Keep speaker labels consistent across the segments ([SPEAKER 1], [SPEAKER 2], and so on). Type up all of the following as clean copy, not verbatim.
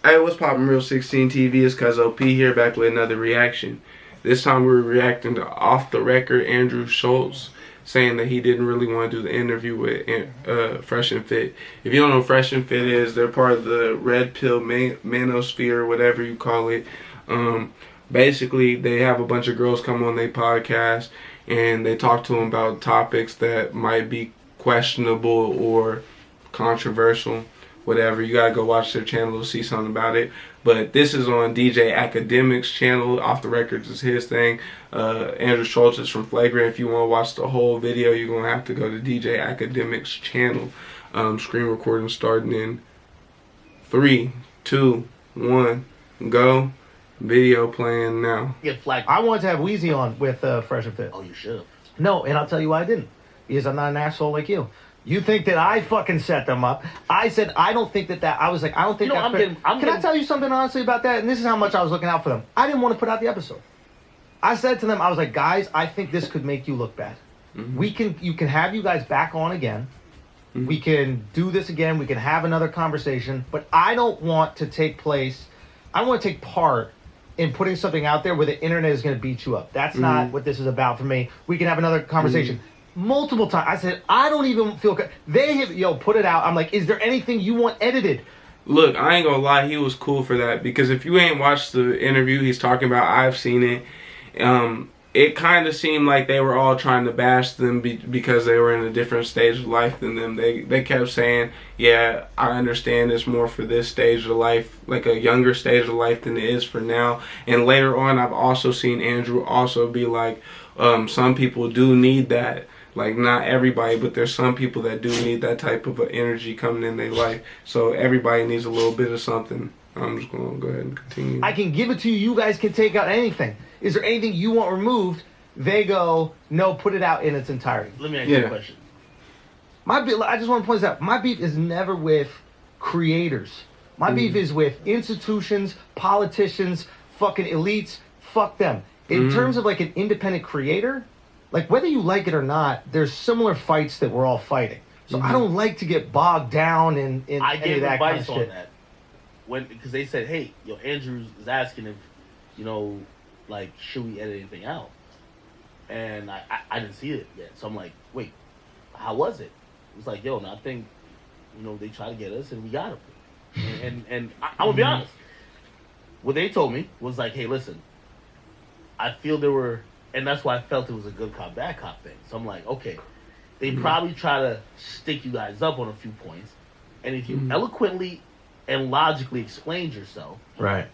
[SPEAKER 1] Hey, what's poppin', Real 16 TV? It's Cuzzo P here, back with another reaction. This time we're reacting to Off the Record Andrew Schultz saying that he didn't really want to do the interview with Fresh and Fit. If you don't know what Fresh and Fit is, they're part of the Red Pill Manosphere, whatever you call it. Basically, they have a bunch of girls come on their podcast and they talk to them about topics that might be questionable or controversial. Whatever, you gotta go watch their channel to see something about it. But this is on DJ Akademiks' channel. Off the Records is his thing. Andrew Schultz is from Flagrant. If you want to watch the whole video, you're gonna have to go to DJ Akademiks' channel. Screen recording starting in 3, 2, 1, go. Video playing now.
[SPEAKER 2] Get flagged.
[SPEAKER 3] I wanted to have Weezy on with Fresh and Fit.
[SPEAKER 2] Oh, you should have.
[SPEAKER 3] No, and I'll tell you why I didn't. Because I'm not an asshole like you. You think that I fucking set them up. I said, I don't think that I was like, I don't think that's fair. Can I tell you something honestly about that? And this is how much I was looking out for them. I didn't want to put out the episode. I said to them, I was like, guys, I think this could make you look bad. Mm-hmm. You can have you guys back on again. Mm-hmm. We can do this again. We can have another conversation. But I don't want to take part in putting something out there where the internet is going to beat you up. That's not what this is about for me. We can have another conversation. Multiple times. I said, I don't even feel good. They have, put it out. I'm like, is there anything you want edited?
[SPEAKER 1] Look, I ain't gonna lie, he was cool for that. Because if you ain't watched the interview he's talking about, I've seen it. It kind of seemed like they were all trying to bash them because they were in a different stage of life than them. They kept saying, yeah, I understand it's more for this stage of life, like a younger stage of life than it is for now. And later on, I've also seen Andrew also be like, some people do need that. Like, not everybody, but there's some people that do need that type of energy coming in their life. So everybody needs a little bit of something. I'm just going to go ahead and continue.
[SPEAKER 3] I can give it to you. You guys can take out anything. Is there anything you want removed? They go, no, put it out in its entirety.
[SPEAKER 2] Let me ask you a question.
[SPEAKER 3] I just want to point this out. My beef is never with creators. My beef is with institutions, politicians, fucking elites. Fuck them. In terms of like an independent creator, like whether you like it or not, there's similar fights that we're all fighting. So I don't like to get bogged down in
[SPEAKER 2] I
[SPEAKER 3] any
[SPEAKER 2] gave
[SPEAKER 3] of that
[SPEAKER 2] advice
[SPEAKER 3] kind of shit.
[SPEAKER 2] on that because they said, hey, Andrew is asking if like, should we edit anything out? And I didn't see it yet, so I'm like, wait, how was it? It was like, I think they tried to get us and we got them. And I'm gonna be honest. What they told me was like, hey, listen, I feel there were. And that's why I felt it was a good cop, bad cop thing. So I'm like, okay, they probably try to stick you guys up on a few points. And if you eloquently and logically explained yourself,
[SPEAKER 3] right,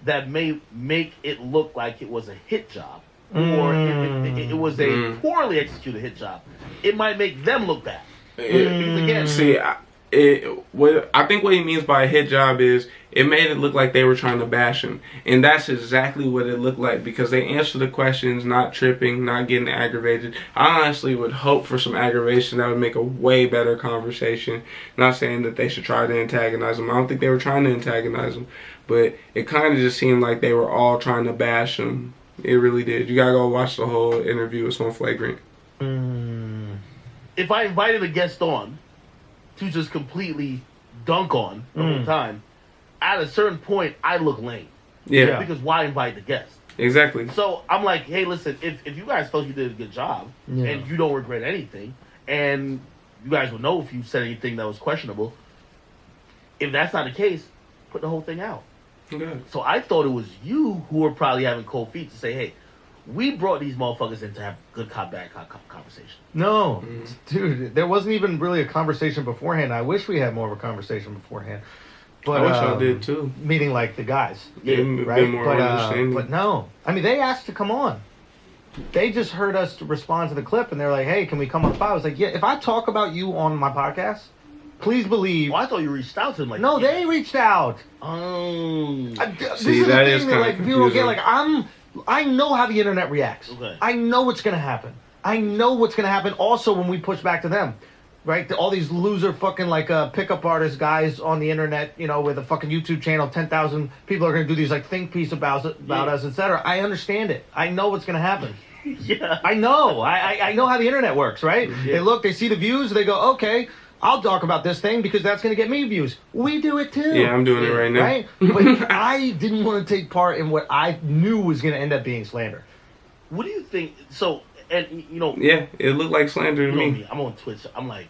[SPEAKER 2] that may make it look like it was a hit job. Or if it was a poorly executed hit job, it might make them look bad. Because again,
[SPEAKER 1] see, I think what he means by a hit job is it made it look like they were trying to bash him, and that's exactly what it looked like because they answered the questions, not tripping, not getting aggravated. I honestly would hope for some aggravation. That would make a way better conversation. Not saying that they should try to antagonize him. I don't think they were trying to antagonize him, but it kind of just seemed like they were all trying to bash him. It really did. You gotta go watch the whole interview. It's on Flagrant.
[SPEAKER 2] If I invited a guest on to just completely dunk on the whole time, at a certain point, I look lame.
[SPEAKER 1] Yeah.
[SPEAKER 2] Because why invite the guest?
[SPEAKER 1] Exactly.
[SPEAKER 2] So I'm like, hey, listen, if you guys felt you did a good job and you don't regret anything, and you guys will know if you said anything that was questionable, if that's not the case, put the whole thing out.
[SPEAKER 1] Okay.
[SPEAKER 2] So I thought it was you who were probably having cold feet to say, hey, we brought these motherfuckers in to have good cop, bad cop conversation.
[SPEAKER 3] No, dude, there wasn't even really a conversation beforehand. I wish we had more of a conversation beforehand. But,
[SPEAKER 1] I wish I did too.
[SPEAKER 3] Meaning like the guys.
[SPEAKER 1] Yeah,
[SPEAKER 3] right?
[SPEAKER 1] More understanding.
[SPEAKER 3] But no. I mean, they asked to come on. They just heard us to respond to the clip and they're like, hey, can we come on the spot? I was like, yeah, if I talk about you on my podcast, please believe.
[SPEAKER 2] Well, I thought you reached out to them. Like,
[SPEAKER 3] no, they reached out.
[SPEAKER 2] Oh.
[SPEAKER 1] See, that is kind of confusing.
[SPEAKER 3] People get like, I know how the internet reacts.
[SPEAKER 2] Okay.
[SPEAKER 3] I know what's going to happen. I know what's going to happen also when we push back to them. Right? All these loser fucking like pickup artist guys on the internet, with a fucking YouTube channel, 10,000 people are going to do these like think piece about us, etc. I understand it. I know what's going to happen.
[SPEAKER 2] Yeah.
[SPEAKER 3] I know. I know how the internet works, right?
[SPEAKER 2] Yeah.
[SPEAKER 3] They see the views, they go, okay, I'll talk about this thing because that's going to get me views. We do it too.
[SPEAKER 1] Yeah, I'm doing it right now.
[SPEAKER 3] Right? But I didn't want to take part in what I knew was going to end up being slander.
[SPEAKER 2] What do you think? So, and you know,
[SPEAKER 1] yeah, it looked like slander to me.
[SPEAKER 2] I'm on Twitch. I'm like,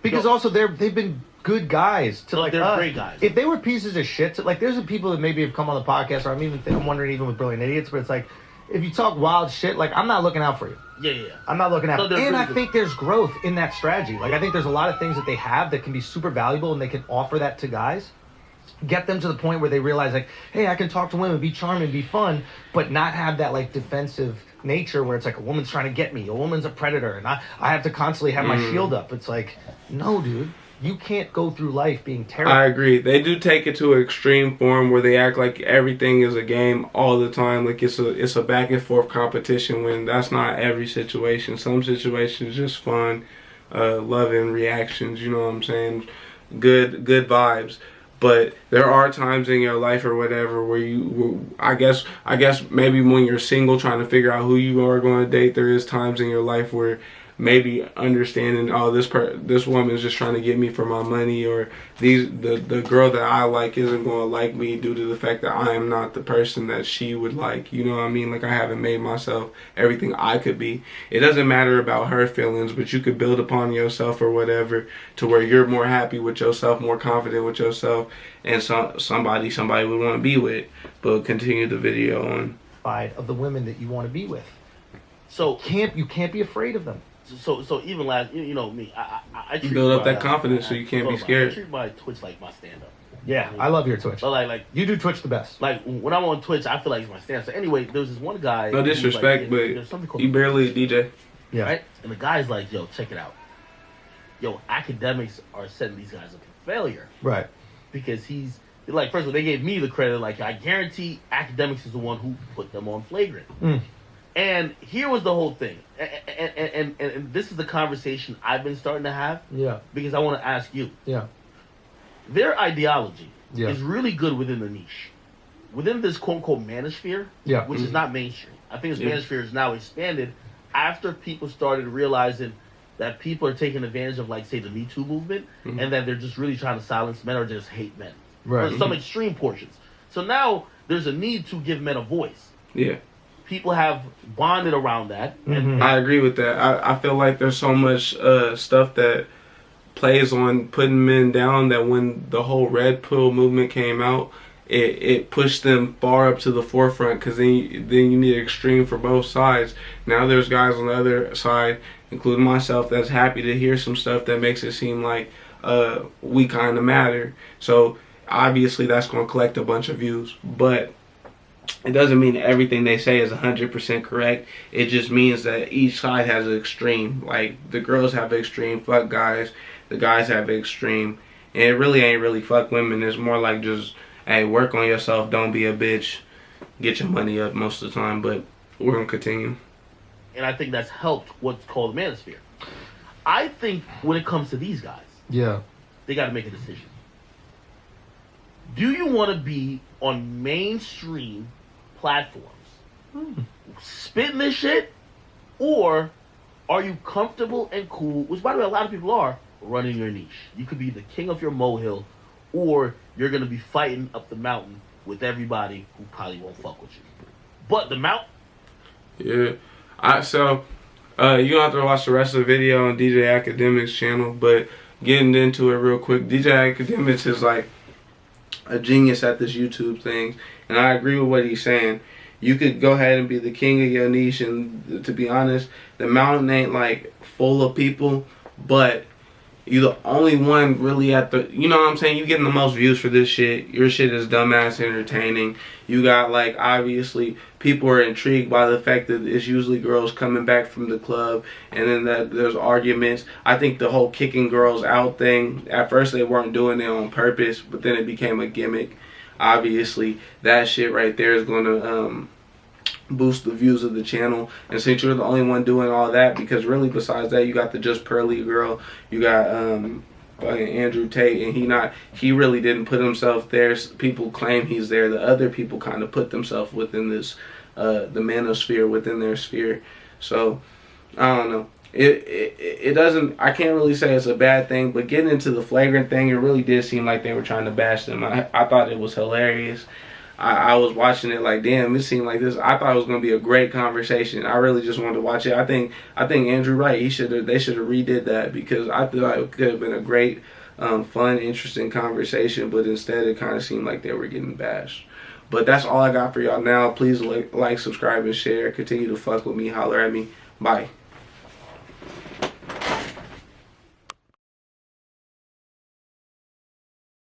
[SPEAKER 3] because also they've been good guys to like
[SPEAKER 2] they're
[SPEAKER 3] us.
[SPEAKER 2] Great guys.
[SPEAKER 3] If they were pieces of shit, like there's people that maybe have come on the podcast, or I'm wondering even with Brilliant Idiots, but it's like if you talk wild shit, like I'm not looking out for you.
[SPEAKER 2] Yeah.
[SPEAKER 3] I'm not looking out.
[SPEAKER 2] No,
[SPEAKER 3] And
[SPEAKER 2] really
[SPEAKER 3] I
[SPEAKER 2] good.
[SPEAKER 3] think there's growth in that strategy. Like I think there's a lot of things that they have that can be super valuable, and they can offer that to guys. Get them to the point where they realize, like, hey, I can talk to women, be charming, be fun, but not have that like defensive nature where it's like a woman's trying to get me, a woman's a predator, and I have to constantly have my shield up. It's like, no, dude, you can't go through life being terrible.
[SPEAKER 1] I agree. They do take it to an extreme form where they act like everything is a game all the time, like it's a back and forth competition, when that's not every situation. Some situations just fun, loving reactions. You know what I'm saying? Good vibes. But there are times in your life or whatever where I guess maybe when you're single trying to figure out who you are going to date, there is times in your life where maybe understanding, oh, this woman's just trying to get me for my money, or the girl that I like isn't going to like me due to the fact that I am not the person that she would like. You know what I mean? Like I haven't made myself everything I could be. It doesn't matter about her feelings, but you could build upon yourself or whatever to where you're more happy with yourself, more confident with yourself, and somebody would want to be with. But continue the video on
[SPEAKER 3] Of the women that you want to be with.
[SPEAKER 2] So
[SPEAKER 3] You can't be afraid of them.
[SPEAKER 2] So even last, you know me, I treat
[SPEAKER 1] build up that confidence so you can't be scared.
[SPEAKER 2] I treat my Twitch like my stand-up.
[SPEAKER 3] Yeah, I love your Twitch.
[SPEAKER 2] But like
[SPEAKER 3] you do Twitch the best.
[SPEAKER 2] Like when I'm on Twitch, I feel like it's my stand-up. So anyway, there was this one guy.
[SPEAKER 1] No disrespect,
[SPEAKER 2] like, there's something
[SPEAKER 1] but
[SPEAKER 2] called
[SPEAKER 1] you barely a DJ.
[SPEAKER 3] Yeah.
[SPEAKER 2] Right? And the guy's like, yo, check it out. Yo, academics are setting these guys up for failure.
[SPEAKER 3] Right.
[SPEAKER 2] Because he's like, first of all, they gave me the credit. Like, I guarantee academics is the one who put them on Flagrant. And here was the whole thing, and this is the conversation I've been starting to have.
[SPEAKER 3] Yeah.
[SPEAKER 2] Because I want to ask you.
[SPEAKER 3] Yeah.
[SPEAKER 2] Their ideology is really good within the niche, within this quote unquote manosphere, which is not mainstream. I think this manosphere is now expanded after people started realizing that people are taking advantage of, like, say, the Me Too movement, and that they're just really trying to silence men or just hate men.
[SPEAKER 3] Right.
[SPEAKER 2] Or some extreme portions. So now there's a need to give men a voice.
[SPEAKER 1] Yeah.
[SPEAKER 2] People have bonded around that. And
[SPEAKER 1] I agree with that. I feel like there's so much stuff that plays on putting men down that when the whole Red Pill movement came out, it pushed them far up to the forefront, because then you need extreme for both sides. Now there's guys on the other side, including myself, that's happy to hear some stuff that makes it seem like we kind of matter. So obviously that's going to collect a bunch of views, but it doesn't mean everything they say is 100% correct. It just means that each side has an extreme. Like, the girls have extreme, fuck guys. The guys have extreme. And it really ain't really fuck women. It's more like just, hey, work on yourself. Don't be a bitch. Get your money up most of the time. But we're going to continue.
[SPEAKER 2] And I think that's helped what's called the manosphere. I think when it comes to these guys, they got to make a decision. Do you want to be on mainstream platforms spitting this shit, or are you comfortable and cool, which by the way a lot of people are, running your niche? You could be the king of your molehill, or you're going to be fighting up the mountain with everybody who probably won't fuck with you. But the mountain...
[SPEAKER 1] Yeah. So you don't have to watch the rest of the video on DJ Akademiks channel, but getting into it real quick, DJ Akademiks is like a genius at this YouTube thing, and I agree with what he's saying. You could go ahead and be the king of your niche, and to be honest, the mountain ain't like full of people, but you the only one really at the, you know what I'm saying, you getting the most views for this shit. Your shit is dumbass entertaining. You got, like, obviously people are intrigued by the fact that it's usually girls coming back from the club, and then that there's arguments. I think the whole kicking girls out thing, at first they weren't doing it on purpose, but then it became a gimmick. Obviously that shit right there is going to boost the views of the channel, and since you're the only one doing all that, because really besides that you got the Just Pearly girl, you got Andrew Tate, and he really didn't put himself there. People claim he's there. The other people kind of put themselves within this the manosphere, within their sphere. So I don't know. it doesn't. I can't really say it's a bad thing, but getting into the flagrant thing, it really did seem like they were trying to bash them. I thought it was hilarious. I was watching it like, damn, it seemed like this. I thought it was gonna be a great conversation. I really just wanted to watch it. I think Andrew Wright, they should have redid that, because I thought it could have been a great, fun, interesting conversation. But instead, it kind of seemed like they were getting bashed. But that's all I got for y'all now. Please like, subscribe, and share. Continue to fuck with me. Holler at me. Bye.